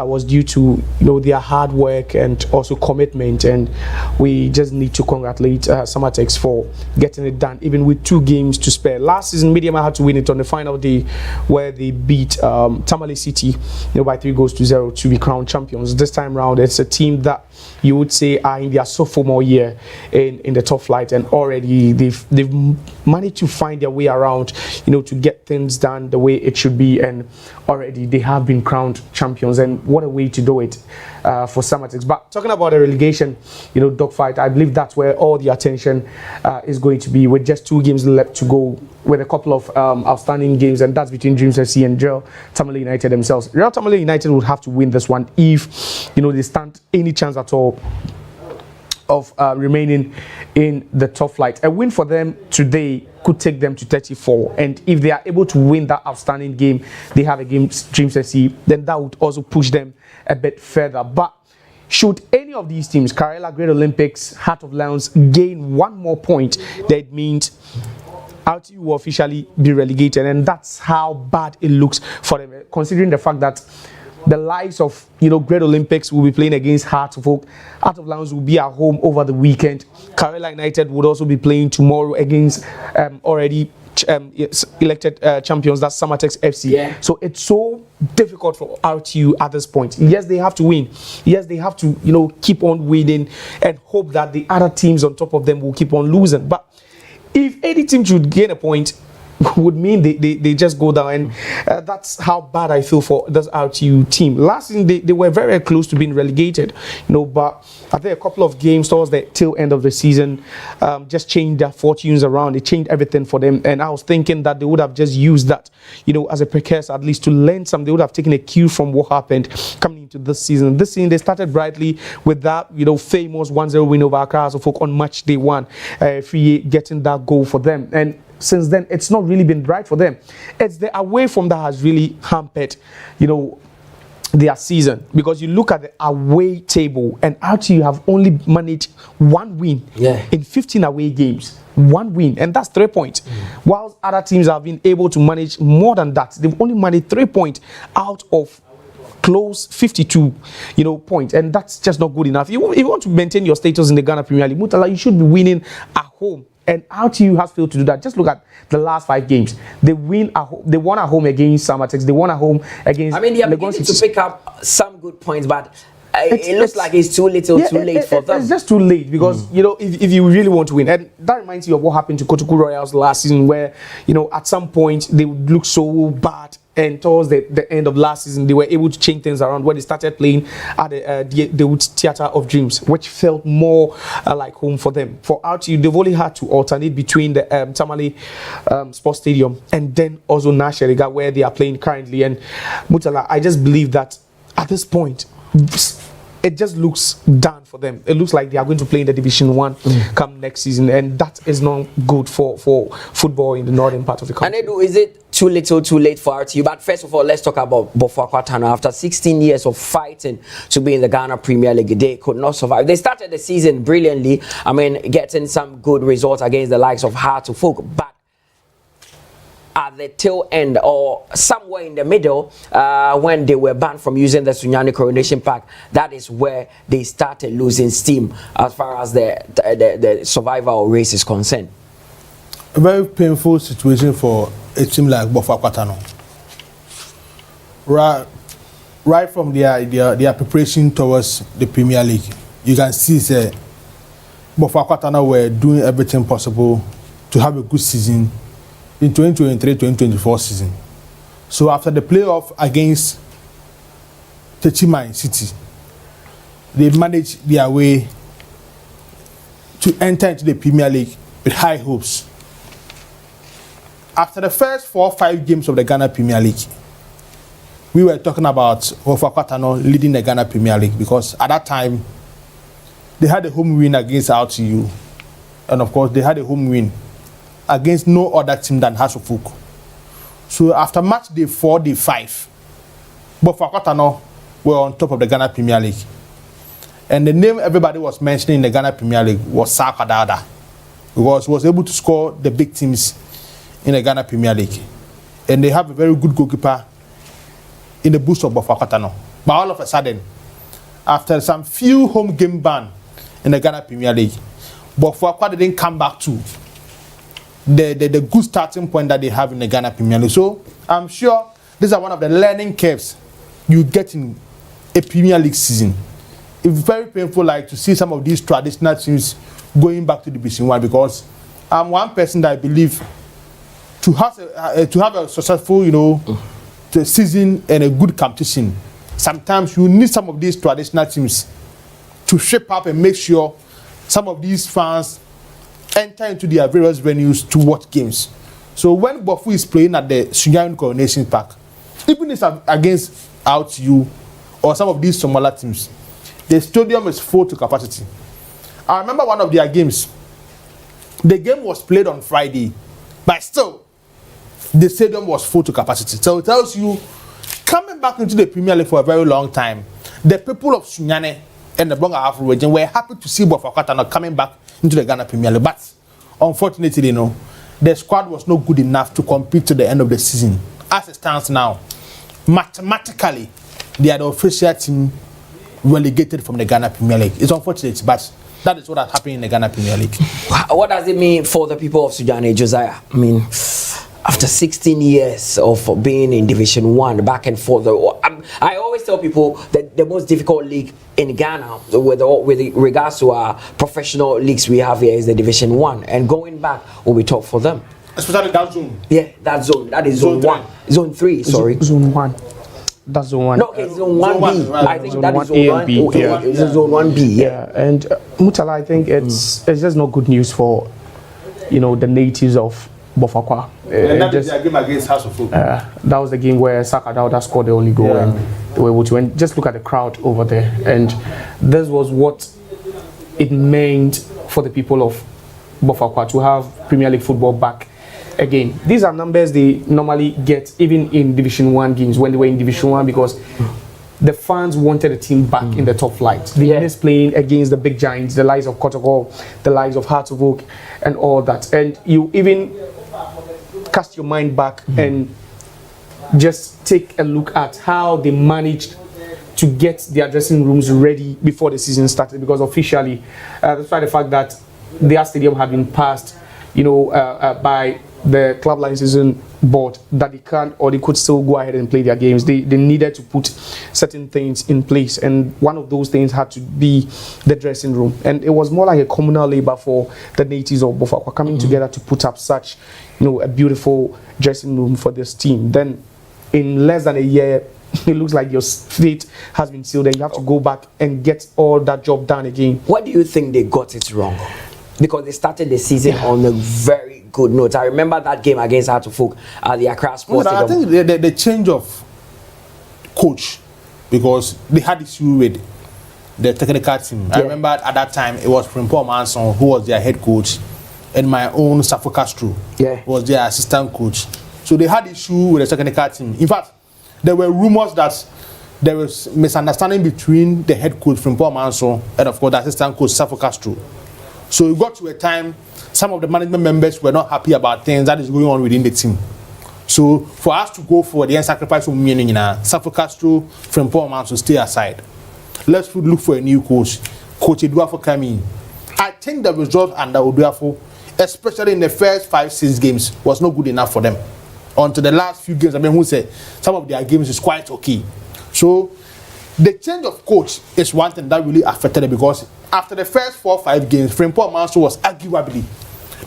was due to their hard work and also commitment, and we just need to congratulate Samatex for getting it done, even with 2 games to spare. Last season, Mediama had to win it on the final day, where they beat Tamale City by 3-0 to be crowned champions. This time round, it's a team that you would say are in their sophomore year in the top flight, and already they've managed to find their way around, to get things done the way it should be, and already they have been crowned champions. And what a way to do it for Samatex. But talking about the relegation, dogfight, I believe that's where all the attention is going to be, with just 2 games left to go, with a couple of outstanding games, and that's between Dreams FC and Real Tamale United themselves. Real Tamale United would have to win this one if they stand any chance at all of remaining in the top flight. A win for them today could take them to 34, and if they are able to win that outstanding game they have against Dreams FC, then that would also push them a bit further. But should any of these teams, Karela, Great Olympics, Heart of Lions, gain 1 more point, that means RTU will officially be relegated, and that's how bad it looks for them, considering the fact that the likes of Great Olympics will be playing against Heart of Oak. Heart of Lions will be at home over the weekend. Karela United would also be playing tomorrow against already elected champions, that's Samatex FC. Yeah. So it's so difficult for RTU at this point. Yes, they have to win. Yes, they have to keep on winning and hope that the other teams on top of them will keep on losing. But if any team should gain a point, would mean they just go down, and that's how bad I feel for this RTU team. Last season they were very close to being relegated, but I think a couple of games towards the tail end of the season just changed their fortunes around. It changed everything for them, and I was thinking that they would have just used that as a precursor, at least to learn some. They would have taken a cue from what happened coming into this season. This season they started brightly with that famous 1-0 win over Accra Folk on match day 1, Free getting that goal for them, and since then it's not really been bright for them. It's the away from that has really hampered their season, because you look at the away table and actually you have only managed 1 win in 15 away games. 1 win, and that's 3 points. Whilst other teams have been able to manage more than that. They've only managed 3 points out of close 52 points, and that's just not good enough. If you want to maintain your status in the Ghana Premier League, Mutala, you should be winning at home. And RTU has failed to do that. Just look at the last 5 games. They won at home against Samatex. They won at home against. They are beginning to pick up some good points, but it looks like it's too little, too late for them. It's just too late, because if you really want to win, and that reminds you of what happened to Kotoko Royals last season, where at some point they would look so bad. And towards the end of last season, they were able to change things around when they started playing at the Theatre of Dreams, which felt more like home for them. For RTU, they've only had to alternate between the Tamale Sports Stadium and then also Nasheriga, where they are playing currently. And Mutala, I just believe that at this point, it just looks done for them. It looks like they are going to play in the Division 1 come next season, and that is not good for football in the northern part of the country. And is it too little, too late for RTU? But first of all, let's talk about Bofo Akwatano. After 16 years of fighting to be in the Ghana Premier League, they could not survive. They started the season brilliantly. Getting some good results against the likes of Heart of Folk, but at the tail end or somewhere in the middle, when they were banned from using the Sunyani Coronation Park, that is where they started losing steam as far as the survival race is concerned. A very painful situation for a team like Bofo Akwatano. Right from their preparation towards the Premier League, you can see that Bofo Akwatano were doing everything possible to have a good season in 2023-2024 season. So after the playoff against Techimai City, they managed their way to enter into the Premier League with high hopes. After the first 4 or 5 games of the Ghana Premier League, we were talking about Bofo Akwatano leading the Ghana Premier League, because at that time they had a home win against RTU, and of course they had a home win against no other team than Heart of Folk. So after match day 4, day 5, Bofo Akwatano were on top of the Ghana Premier League. And the name everybody was mentioning in the Ghana Premier League was Saka Dada, because he was able to score the big teams in the Ghana Premier League. And they have a very good goalkeeper in the boost of Bofo Akwatano. But all of a sudden, after some few home game ban in the Ghana Premier League, Bofuakwa didn't come back to the good starting point that they have in the Ghana Premier League. So I'm sure these are one of the learning curves you get in a Premier League season. It's very painful, like to see some of these traditional teams going back to Division 1, because I'm one person that I believe to have a successful, season and a good competition, sometimes you need some of these traditional teams to shape up and make sure some of these fans enter into their various venues to watch games. So when Bofu is playing at the Sunyani Coronation Park, even if it's against OutU or some of these smaller teams, the stadium is full to capacity. I remember one of their games. The game was played on Friday, but still, the stadium was full to capacity. So it tells you, coming back into the Premier League for a very long time, the people of Sunyani and the Bonga Afro region were happy to see Bofuakwa coming back into the Ghana Premier League. But unfortunately, the squad was not good enough to compete to the end of the season. As it stands now, mathematically, they are the official team relegated from the Ghana Premier League. It's unfortunate, but that is what has happened in the Ghana Premier League. What does it mean for the people of Sunyani, Josiah? I mean, after 16 years of being in Division 1, back and forth, I always tell people that the most difficult league in Ghana, with regards to our professional leagues we have here, is the Division 1. And going back will be tough for them. Especially that zone. Yeah, that zone. That is zone 1. Zone 3, sorry. Zone 1. That's zone 1. No, okay, zone 1B. Right. I think Zone that 1 is zone A 1. and B. Okay, Yeah. it's zone 1B. Yeah. And Mutala, I think it's just not good news for the natives of Bofuakwa. And that is their game against House of Folk. That was the game where Saka Dauda scored the only goal, and they were able to. And just look at the crowd over there, and this was what it meant for the people of Bofuakwa to have Premier League football back again. These are numbers they normally get even in Division 1 games when they were in Division 1, because the fans wanted the team back in the top flight. They missed playing against the big giants, the likes of Kotoko, the likes of Hearts of Oak, and all that. And you even cast your mind back and just take a look at how they managed to get their dressing rooms ready before the season started, because officially, despite the fact that their stadium had been passed, by the club licensing board, that they can't or they could still go ahead and play their games. They needed to put certain things in place, and one of those things had to be the dressing room. And it was more like a communal labor for the natives of Bofuakwa coming together to put up such, a beautiful dressing room for this team. Then, in less than a year, it looks like your fate has been sealed, and you have to go back and get all that job done again. What do you think they got it wrong? Because they started the season on a very good note. I remember that game against Hearts of Folk at the Accra Sports I think the change of coach, because they had issue with the technical team. I remember at that time it was Frimpong Manson who was their head coach, and my own Safo Castro was their assistant coach. So they had issue with the technical team. In fact, there were rumors that there was misunderstanding between the head coach Frimpong Manson and of course the assistant coach Safo Castro. So it got to a time some of the management members were not happy about things that is going on within the team. So for us to go for the end sacrifice of meaning, Safo Castro, Frimpong Manson stay aside. Let's look for a new coach. Coach Eduafo coming. I think the result under Eduafo, especially in the first 5-6 games, was not good enough for them. Until the last few games, who said some of their games is quite okay. So the change of coach is one thing that really affected it, because after the first 4 or 5 games, Frimpong Manson was arguably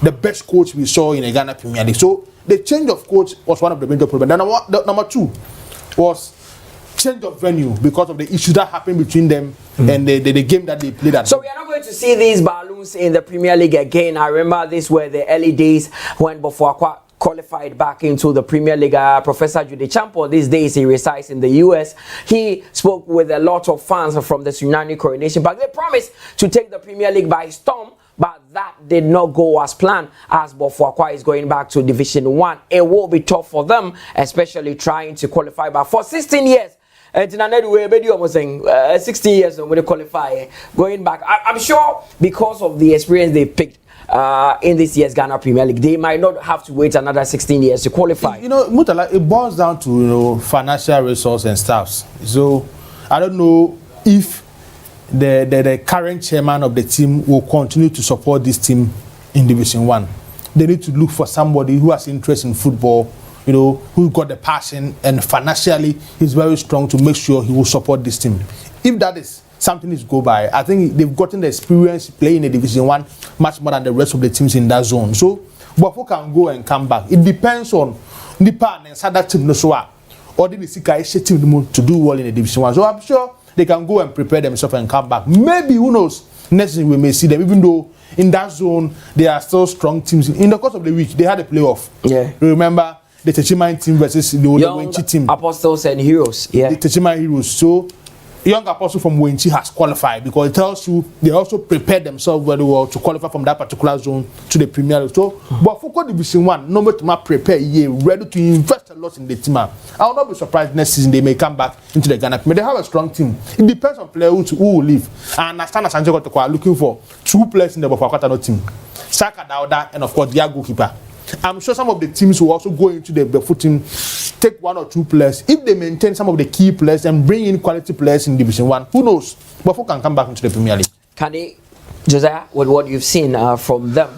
the best coach we saw in the Ghana Premier League. So the change of coach was one of the major problems. Then number 2 was change of venue, because of the issue that happened between them and the game that they played at. So we are not going to see these balloons in the Premier League again. I remember these were the early days when Bofuakwa qualified back into the Premier League. Professor Jude Champo, these days he resides in the US. He spoke with a lot of fans from the Sunyani Coronation Park. They promised to take the Premier League by storm, but that did not go as planned, as Bofuakwa is going back to Division 1. It will be tough for them, especially trying to qualify. But for 16 years, 16 years when they qualify, going back, I'm sure because of the experience they picked in this year's Ghana Premier League, they might not have to wait another 16 years to qualify. Mutala, it boils down to financial resource and staffs. So I don't know if the current chairman of the team will continue to support this team in Division 1. They need to look for somebody who has interest in football, you know, who got the passion and financially is very strong to make sure he will support this team. If that is something is go by, I think they've gotten the experience playing in Division 1 much more than the rest of the teams in that zone. So, Bofo can go and come back. It depends on Nipa and Sada team no so or the Sika team to do well in the Division 1. So I'm sure they can go and prepare themselves and come back. Maybe, who knows, next season we may see them, even though in that zone they are still strong teams. In the course of the week, they had a playoff. Yeah. Remember the Techiman team versus the Wenchi team. Apostles and Heroes. Yeah. The Techiman Heroes. So Young Apostle from Wenchi has qualified because it tells you they also prepared themselves very well to qualify from that particular zone to the Premier League. So, but for Division 1, no matter what prepare, ready to invest a lot in the team. I will not be surprised next season they may come back into the Ghana Premier. They have a strong team. It depends on players who will leave. I understand Asante Kotoko are looking for 2 players in the Bofakatano team, Saka Dauda and of course their goalkeeper. I'm sure some of the teams will also go into the Befo team, take 1 or 2 players. If they maintain some of the key players and bring in quality players in Division 1, who knows? Befo can come back into the Premier League. Can they, Josiah, with what you've seen from them,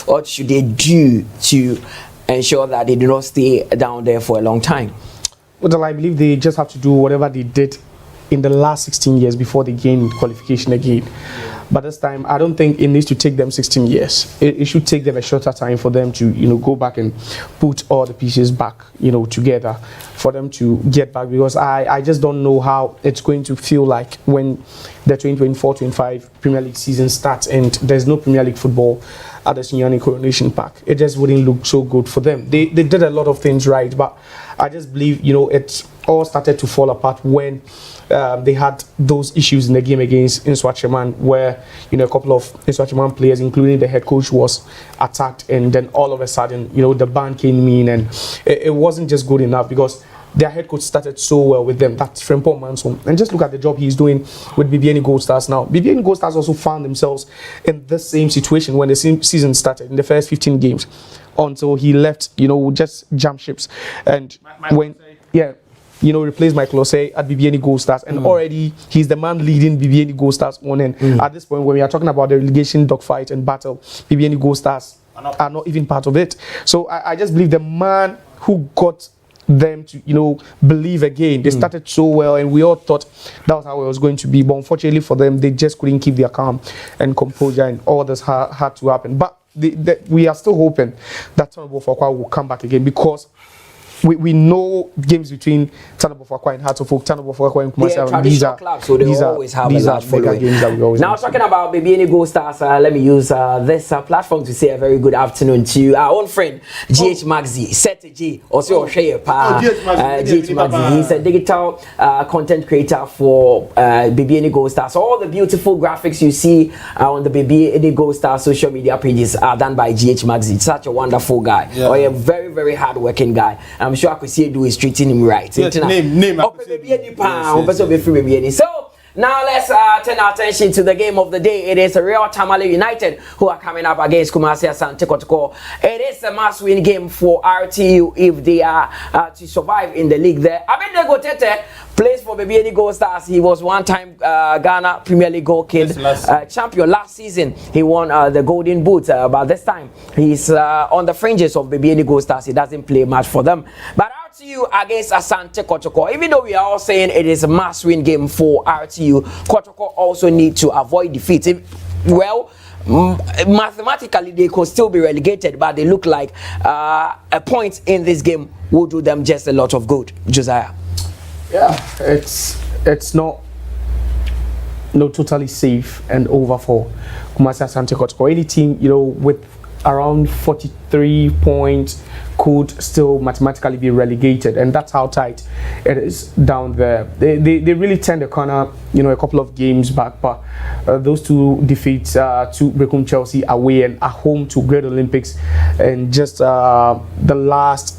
what should they do to ensure that they do not stay down there for a long time? Well, I believe they just have to do whatever they did in the last 16 years before they gained qualification again. But this time, I don't think it needs to take them 16 years. It should take them a shorter time for them to, go back and put all the pieces back, together for them to get back. Because I just don't know how it's going to feel like when the 2024-25 Premier League season starts and there's no Premier League football at the Sinyani Coronation Park. It just wouldn't look so good for them. They did a lot of things right, but I just believe, it all started to fall apart when they had those issues in the game against Nswacheman, where a couple of Nswacheman players, including the head coach, was attacked, and then all of a sudden, the ban came in, and it wasn't just good enough because their head coach started so well with them. That's Frimpong Manson, and just look at the job he's doing with BBN Gold Stars now. BBN Gold Stars also found themselves in the same situation when the season started in the first 15 games, until he left, just jump ships, and replaced Michael Osei at BBN Gold Stars, and already he's the man leading BBN Gold Stars on. And at this point, when we are talking about the relegation dogfight and battle, BBN Gold Stars are not even part of it. So I just believe the man who got them to believe again. They started so well, and we all thought that was how it was going to be. But unfortunately for them, they just couldn't keep their calm and composure, and all this had to happen. But we are still hoping that Tanabo Fakwa will come back again, because we know games between Tanabo Fakwa and Hearts of Oak, Tanabo Fakwa and Kumasi. These are clubs, so they always have a large following. Games that we always now talking about BBN Gold Stars, let me use this platform to say a very good afternoon to our own friend GH Magzi, Sete G, also GH Magzi. He's a digital content creator for BBN Gold Stars. All the beautiful graphics you see on the BBN Gold Stars social media pages are done by GH Magzi. Such a wonderful guy, or a very, very hard-working guy. I'm sure I could see is treating him right. Yes, name. So now let's turn our attention to the game of the day. It is Real Tamale United who are coming up against Kumasi Asante Kotoko. It is a must-win game for RTU if they are to survive in the league there. Abednego Tete plays for BBN Gold Stars. He was one-time Ghana Premier League goal kid champion. Last season, he won the Golden Boot, but this time he's on the fringes of BBN Gold Stars. He doesn't play much for them. But RTU against Asante Kotoko, even though we are all saying it is a must-win game for RTU, Kotoko also need to avoid defeat. Mathematically they could still be relegated, but they look like a point in this game will do them just a lot of good. Josiah. Yeah, it's not totally safe and over for Kumasi Asante Kotoko. Any team with around 43 points could still mathematically be relegated, and that's how tight it is down there. They really turned the corner a couple of games back, but those 2 defeats to Bekum Chelsea away and at home to Great Olympics, and just the last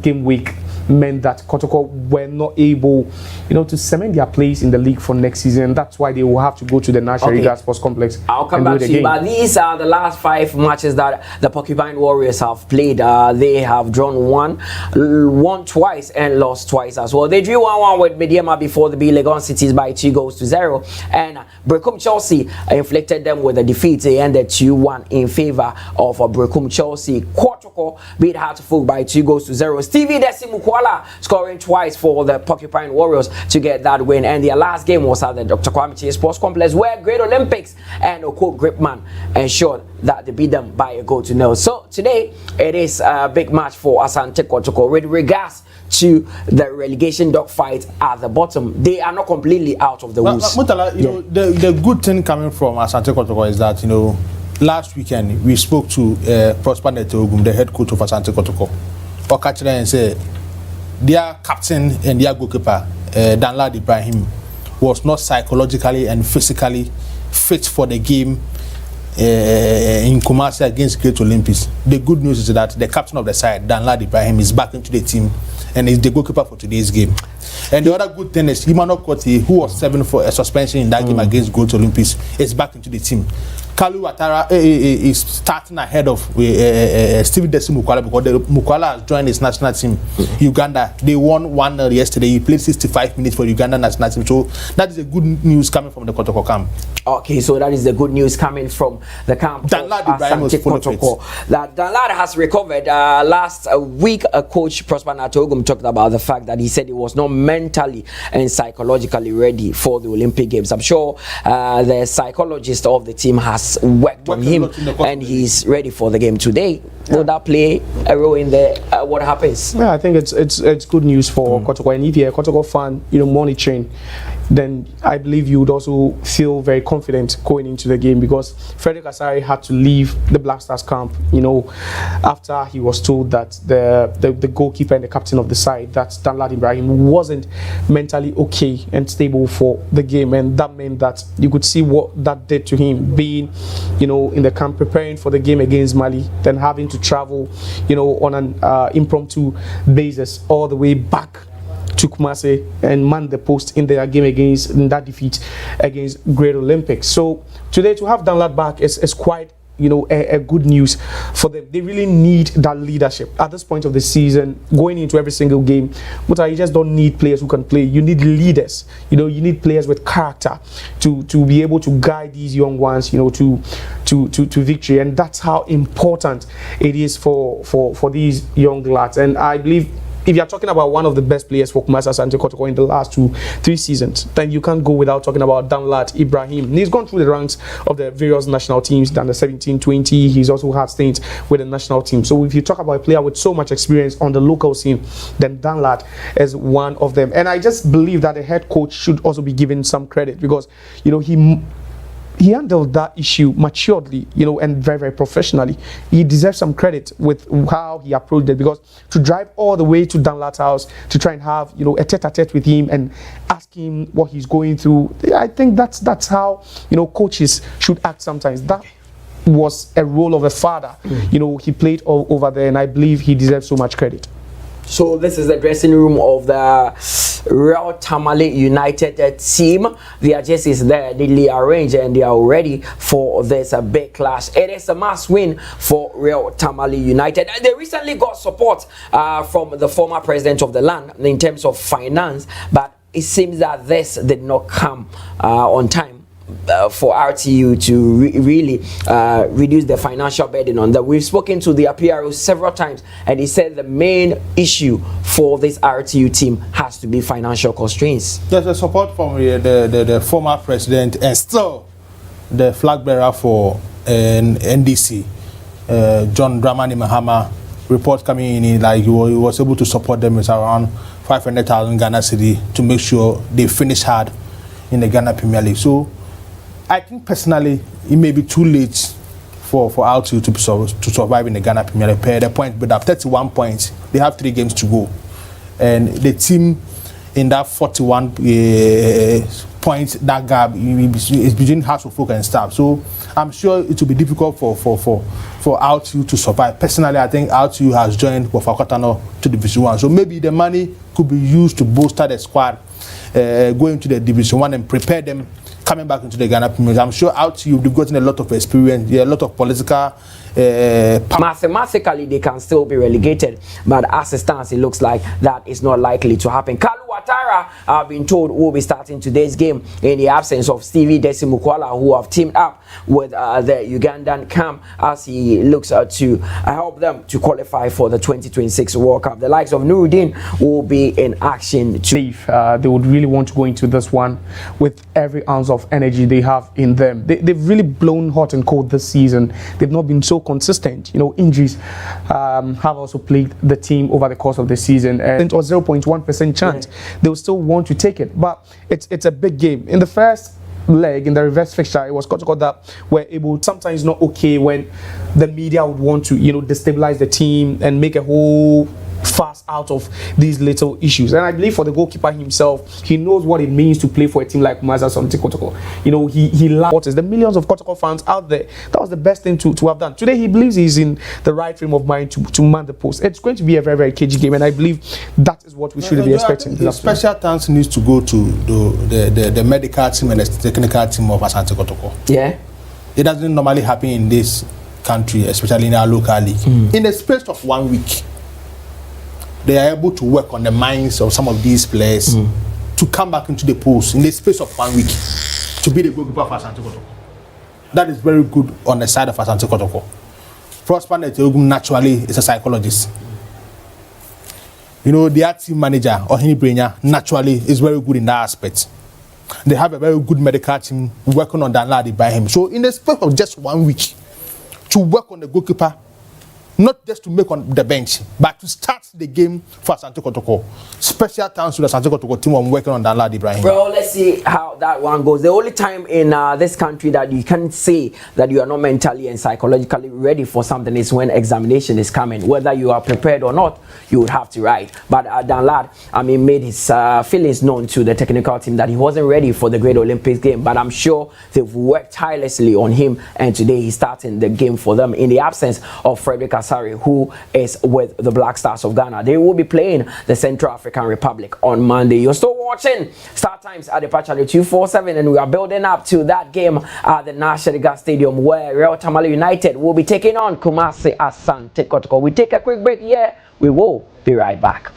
game week meant that Kotoko were not able, to cement their place in the league for next season. That's why they will have to go to the National Riga Sports Complex. I'll come back to you, but these are the last 5 matches that the Porcupine Warriors have played. They have drawn won twice and lost twice as well. They drew 1-1 with Mediema before the Legon Cities by 2-0, and Brecum Chelsea inflicted them with a defeat. They ended 2-1 in favor of Brecum Chelsea. Kotoko beat Hartlepool by 2-0. Stevie Desimukwala scoring twice for the Porcupine Warriors to get that win, and their last game was at the Dr. Kwame Chase Sports Complex, where Great Olympics and Oko Gripman ensured that they beat them by 1-0. So today it is a big match for Asante Kotoko with regards to the relegation dogfight at the bottom. They are not completely out of the woods. Mutala, the good thing coming from Asante Kotoko is that last weekend we spoke to Prosper Netogum, the head coach of Asante Kotoko. Okachira and said their captain and their goalkeeper Danlad Ibrahim was not psychologically and physically fit for the game in Kumasi against Great Olympics. The good news is that the captain of the side, Danlad Ibrahim, is back into the team and is the goalkeeper for today's game. And the other good thing is Emmanuel Koti, who was 7 for a suspension in that game against Great Olympics, is back into the team. Kalu Watara is starting ahead of Steve Desi Mukwala, because Mukwala has joined his national team, Uganda. They won 1-0 yesterday. He played 65 minutes for Uganda national team. So that is a good news coming from the Kotoko camp. Okay, so that is the good news coming from the camp. Danlad Ibrahim was full of it. That Danlad has recovered. Last week, coach Prosper Natogum talked about the fact that he said he was not mentally and psychologically ready for the Olympic Games. I'm sure the psychologist of the team has worked on him, and he's ready for the game today. Will that play a role in what happens? Yeah, I think it's good news for Kotoko. And if you're a Kotoko fan, monitoring, then I believe you would also feel very confident going into the game, because Frederick Asari had to leave the Black Stars camp, after he was told that the goalkeeper and the captain of the side, that's Danlad Ibrahim, wasn't mentally okay and stable for the game, and that meant that you could see what that did to him, being, in the camp preparing for the game against Mali, then having to travel, on an impromptu basis all the way back to Kumasi and man the post in their game in that defeat against Great Olympics. So today to have Danlad back is quite a good news for them. They really need that leadership at this point of the season, going into every single game. But you just don't need players who can play. You need leaders. You need players with character to be able to guide these young ones, to victory. And that's how important it is for these young lads. And I believe, if you're talking about one of the best players for Kumasi Asante Kotoko in the last 2-3 seasons, then you can't go without talking about Danlad Ibrahim. He's gone through the ranks of the various national teams, under 17, 20. He's also had stints with the national team. So if you talk about a player with so much experience on the local scene, then Danlad is one of them. And I just believe that the head coach should also be given some credit, because he handled that issue maturely, and very, very professionally. He deserves some credit with how he approached it, because to drive all the way to Danlad's house to try and have, a tete-a-tete with him and ask him what he's going through, I think that's how, coaches should act sometimes. That was a role of a father. He played all over there, and I believe he deserves so much credit. So this is the dressing room of the Real Tamale United team. Their jerseys there neatly arranged, and they are ready for this big clash. It is a must win for Real Tamale United. They recently got support from the former president of the land in terms of finance, but it seems that this did not come on time for RTU to really reduce the financial burden on them. We've spoken to the PRO several times, and he said the main issue for this RTU team has to be financial constraints. There's a support from the former president and still the flag bearer for NDC, John Dramani Mahama. Report coming in like he was able to support them with around 500,000 Ghana cedi to make sure they finish hard in the Ghana Premier League. So I think personally, it may be too late for RTU to survive in the Ghana Premier League. The point build up 31 points. They have 3 games to go, and the team in that 41 point that gap is between House of Folk and staff. So I'm sure it will be difficult for RTU to survive. Personally, I think RTU has joined Bofakotano to Division 1. So maybe the money could be used to bolster the squad going to the Division 1 and prepare them coming back into the Ghana Premier League. I'm sure RTU, they've gotten a lot of experience, a lot of political mathematically they can still be relegated, but as it stands it looks like that is not likely to happen. Kalu Watara, I've been told, will be starting today's game in the absence of Stevie Desimukwala, who have teamed up with the Ugandan camp as he looks to help them to qualify for the 2026 World Cup. The likes of Nuruddin will be in action too. They would really want to go into this one with every ounce of energy they have in them. They've really blown hot and cold this season. They've not been so consistent. You know, injuries have also plagued the team over the course of the season, and or 0.1% chance they'll still want to take it. But it's a big game. In the first leg, in the reverse fixture, it was Kotoko that were able, sometimes not okay when the media would want to, you know, destabilize the team and make a whole fast out of these little issues. And I believe for the goalkeeper himself, he knows what it means to play for a team like Asante Kotoko. You know, he loves the millions of Kotoko fans out there. That was the best thing to have done. Today he believes he's in the right frame of mind to man the post. It's going to be a very, very cagey game, and I believe that is what we should be expecting. The special thanks needs to go to the medical team and the technical team of Asante Kotoko. Yeah, it doesn't normally happen in this country, especially in our local league. In the space of 1 week, they are able to work on the minds of some of these players to come back into the post in the space of 1 week to be the goalkeeper for Asante Kotoko. That is very good on the side of Asante Kotoko. Prosper Neteogum naturally is a psychologist. You know, their team manager, Ohini Brenya, naturally is very good in that aspect. They have a very good medical team working on that lad by him. So in the space of just 1 week, to work on the goalkeeper, not just to make on the bench, but to start the game for Asante Kotoko. Special thanks to the Asante Kotoko team on working on that lad Ibrahim. Bro, let's see how that one goes. The only time in this country that you can say that you are not mentally and psychologically ready for something is when examination is coming. Whether you are prepared or not, you would have to write. But Dan Lad, I mean, made his feelings known to the technical team that he wasn't ready for the Great Olympics game. But I'm sure they've worked tirelessly on him, and today he's starting the game for them in the absence of Frederick Asari, who is with the Black Stars of Ghana. They will be playing the Central African Republic on Monday. You're still watching Star Times at the Patch Channel 247, and we are building up to that game at the Nashiriga Stadium where Real Tamale United will be taking on Kumasi Asante Kotoko. We take a quick break here. We will be right back.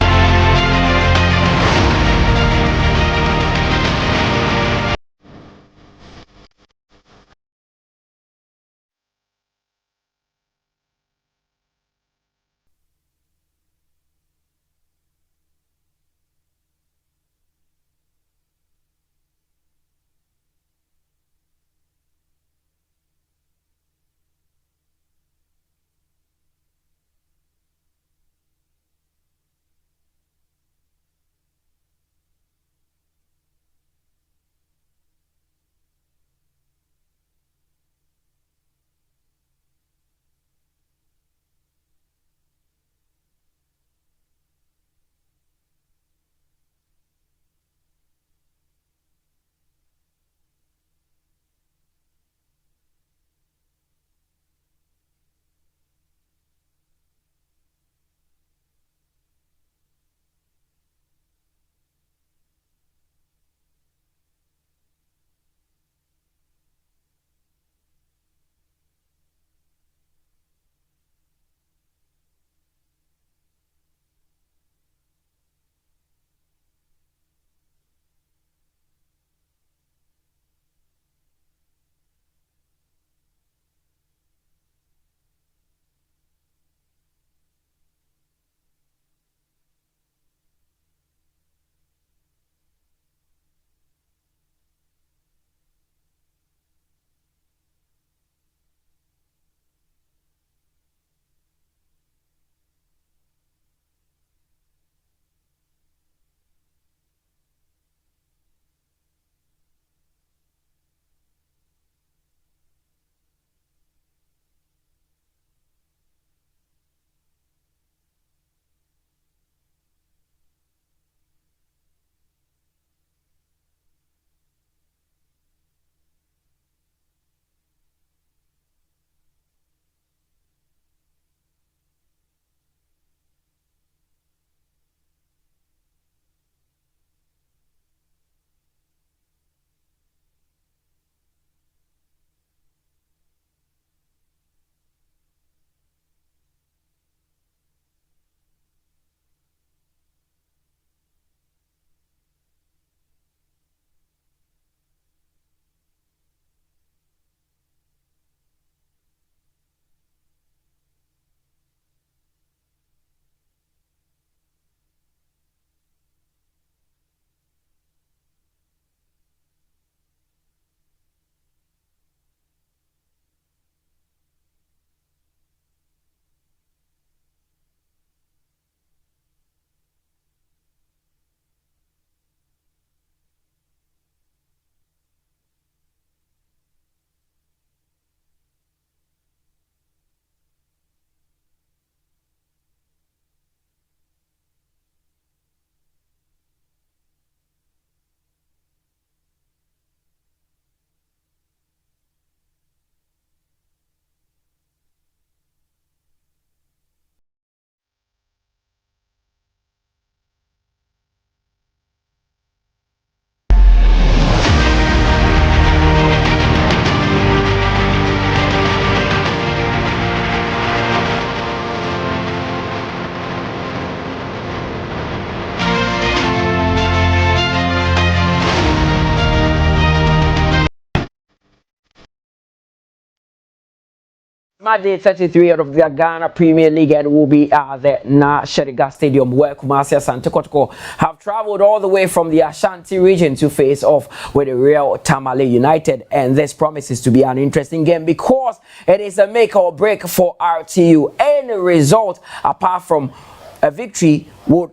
Match day 33 of the Ghana Premier League and will be at the Sheriga Stadium where Kumasi Asante Kotoko have traveled all the way from the Ashanti region to face off with the Real Tamale United, and this promises to be an interesting game because it is a make or break for RTU. Any result apart from a victory would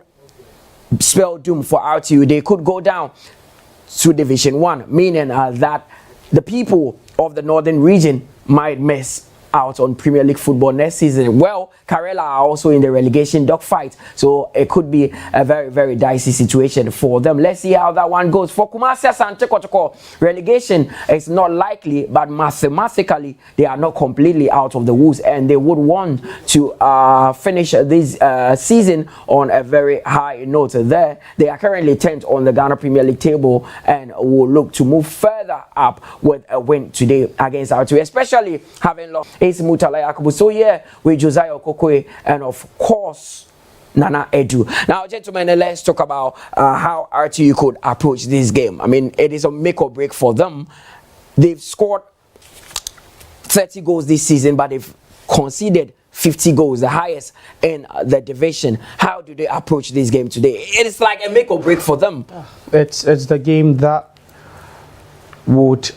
spell doom for RTU. They could go down to Division 1, meaning that the people of the northern region might miss out on Premier League football next season. Well, Karela are also in the relegation dogfight, so it could be a very, very dicey situation for them. Let's see how that one goes. For Kumasi Asante Kotoko, relegation is not likely, but mathematically they are not completely out of the woods, and they would want to finish this season on a very high note. There, they are currently 10th on the Ghana Premier League table and will look to move further up with a win today against R2, especially having lost Ace Mutala Yakubu. So yeah, with Josiah Okokwe and of course Nana Edu. Now, gentlemen, let's talk about how RTU could approach this game. I mean, it is a make or break for them. They've scored 30 goals this season, but they've conceded 50 goals, the highest in the division. How do they approach this game today? It is like a make or break for them. It's the game that would,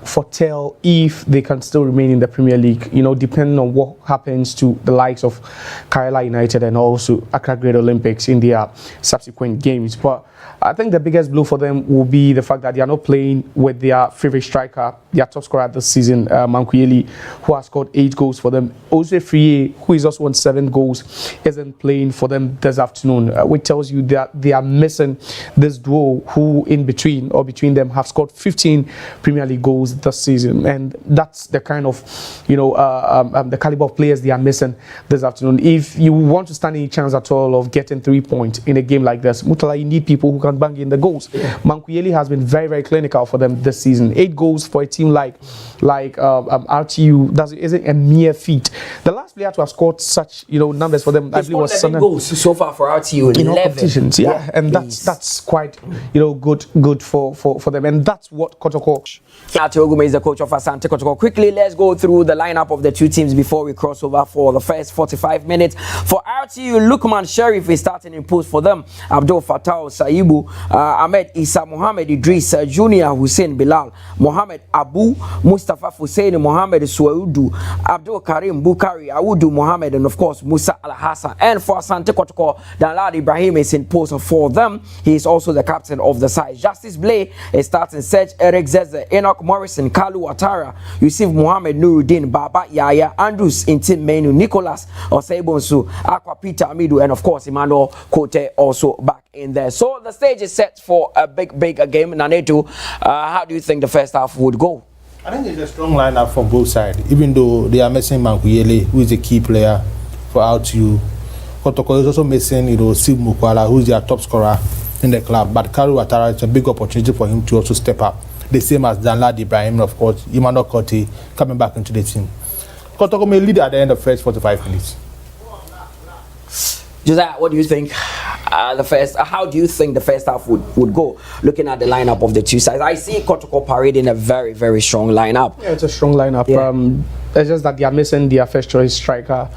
foretell if they can still remain in the Premier League, depending on what happens to the likes of Karela United and also Accra Great Olympics in their subsequent games. But I think the biggest blow for them will be the fact that they are not playing with their favorite striker, their top scorer this season, Mankuyeli, who has scored 8 goals for them. Also, Friye, who is also on 7 goals, isn't playing for them this afternoon, which tells you that they are missing this duo who between them have scored 15 Premier League goals this season, and that's the kind of the caliber of players they are missing this afternoon. If you want to stand any chance at all of getting 3 points in a game like this, Mutala, you need people who can bang in the goals. Mankuyeli has been very, very clinical for them this season. 8 goals for a team like RTU isn't a mere feat. The last player to have scored such numbers for them, I believe, was 11 goals so far for RTU in all competitions. Yeah, and that's quite good for them, and that's what Kotoko. Ogume is the coach of Asante Kotoko. Quickly, let's go through the lineup of the two teams before we cross over for the first 45 minutes. For RTU, Lukman Sharif is starting in post for them. Abdul Fattah Saibu, Ahmed Isa, Mohammed Idris, Junior Hussein Bilal, Mohammed Abu, Mustafa Hussein, Mohammed Suaudu, Abdul Karim Bukari, Awudu Mohammed, and of course Musa Al Hassan. And for Asante Kotoko, Danlad Ibrahim is in post for them. He is also the captain of the side. Justice Blay is starting. Serge Eric Zeze, Enoch Morrison, Kalu Watara, Yusuf Mohammed Nuruddin, Baba Yaya, Andrews Intim Menu, Nicholas Osebonsu, Aqua Peter Amidu, and of course Emmanuel Kote also back in there. So the stage is set for a big game. Nanetu, how do you think the first half would go? I think it's a strong lineup from both sides, even though they are missing Mankuyeli, who is a key player for RTU. Kotoko is also missing, Steve Mukwala, who is their top scorer in the club. But Kalu Watara, it's a big opportunity for him to also step up. The same as Danlad Ibrahim, of course, Emmanuel Kote coming back into the team. Kotoko may lead at the end of the first 45 minutes. Josiah, what do you think? How do you think the first half would go? Looking at the lineup of the two sides, I see Kotoko parading a very, very strong lineup. Yeah, it's a strong lineup. Yeah. It's just that they are missing their first choice striker.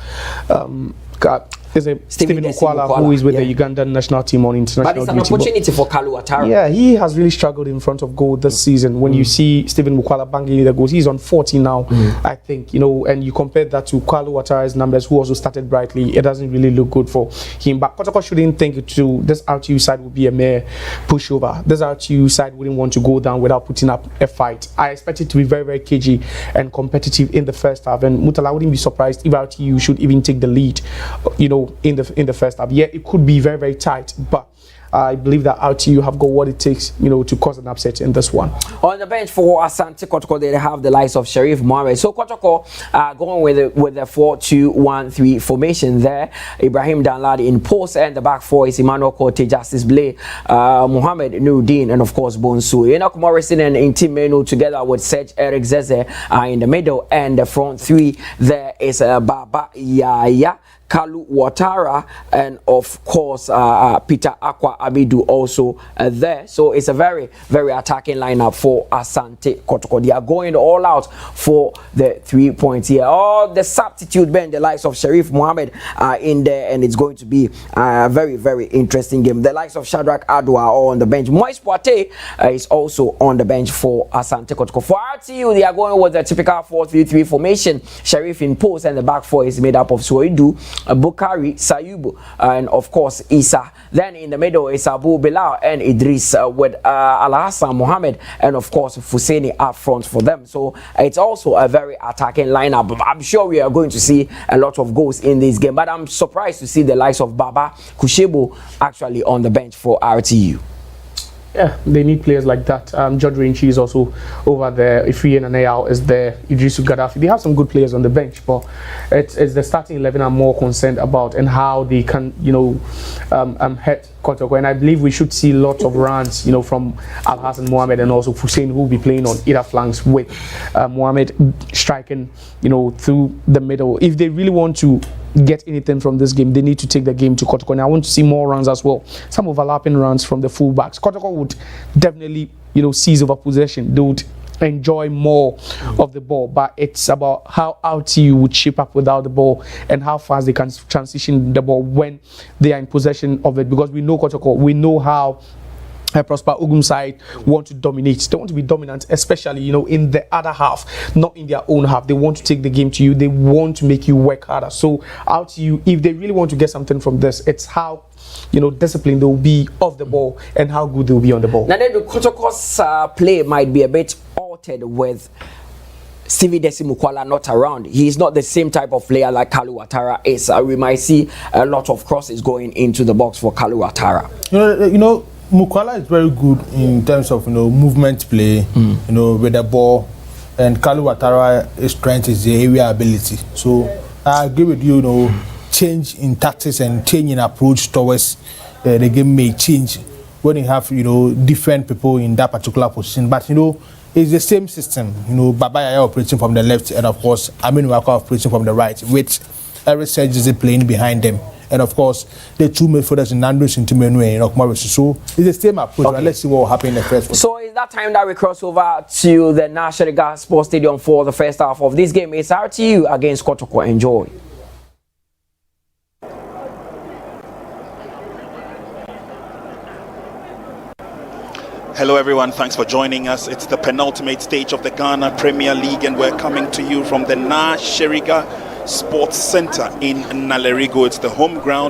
Is Stephen Mukwala, who is with the Ugandan national team on international duty. But it's an opportunity for Kalu Watara. Yeah, he has really struggled in front of goal this season. When you see Stephen Mukwala banging the goals, he's on 40 now, I think, and you compare that to Kalu Watara's numbers, who also started brightly. It doesn't really look good for him. But Kotoko shouldn't think this RTU side would be a mere pushover. This RTU side wouldn't want to go down without putting up a fight. I expect it to be very, very cagey and competitive in the first half. And Mutala wouldn't be surprised if RTU should even take the lead, in the first half. Yeah, it could be very, very tight, but I believe that RTU have got what it takes, to cause an upset in this one. On the bench for Asante Kotoko, they have the likes of Sharif Mohammed. So Kotoko going with the 4-2-1-3 formation there. Ibrahim Danladi in post, and the back four is Emmanuel Kote, Justice Blay, Mohammed Nuruddin, and of course Bonsu. Enoch Morrison and Intim Menu together with Serge Eric Zeze in the middle, and the front three there is Baba Yaya, Kalu Watara, and of course Peter Aqua Abidu also there. So it's a very, very attacking lineup for Asante Kotoko. They are going all out for the 3 points here. All the substitute ben, the likes of Sharif Mohammed are in there, and it's going to be a very, very interesting game. The likes of Shadrach Adwa are on the bench. Moise Poite is also on the bench for Asante Kotoko. For RTU, they are going with the typical 4-3-3 formation. Sharif in post, and the back four is made up of Suidu, Bukari, Sayubu, and of course Isa. Then in the middle is Abu Bilal and Idris with Al Hassan Mohammed, and of course Fuseni up front for them. So it's also a very attacking lineup. I'm sure we are going to see a lot of goals in this game, but I'm surprised to see the likes of Baba Kushebo actually on the bench for RTU. Yeah, they need players like that. George Renchi is also over there. Ifeanyi Nanayao is there. Idrisu Gaddafi. They have some good players on the bench, but it's the starting 11 I'm more concerned about, and how they can, hit Kotoko. And I believe we should see lots of runs, from Al Hassan Mohammed and also Hussein, who will be playing on either flanks, with Mohammed striking, through the middle. If they really want to get anything from this game, they need to take the game to Kotoko. And I want to see more runs as well. Some overlapping runs from the fullbacks. Kotoko would definitely, seize over possession. They would enjoy more of the ball, but it's about how RTU would shape up without the ball, and how fast they can transition the ball when they are in possession of it. Because we know Kotoko, we know how Prosper Ugum side want to dominate. They want to be dominant, especially in the other half, not in their own half. They want to take the game to you. They want to make you work harder. So out to you, if they really want to get something from this, it's how disciplined they will be off the ball and how good they will be on the ball. Now then, the Kotoko's play might be a bit altered with Stevie Desimukwala not around. He is not the same type of player like Kalu Watara is. We might see a lot of crosses going into the box for Kalu Watara. Mukwala is very good in terms of movement play, with the ball, and Kalu Watara's strength is the area ability. So I agree with you. Change in tactics and change in approach towards the game may change when you have different people in that particular position. But it's the same system. Baba Yaya operating from the left, and of course Amin Waka operating from the right, with Eric Sergis playing behind them. And of course, the two midfielders in Nandos and Timenu and Okmaris. So it's the same approach. Okay. Let's see what will happen in the first one. So it's that time that we cross over to the National Gas Sports Stadium for the first half of this game. It's RTU against Kotoko. Enjoy. Hello everyone, thanks for joining us. It's the penultimate stage of the Ghana Premier League, and we're coming to you from the National Sports Center in Nalerigo. It's the home ground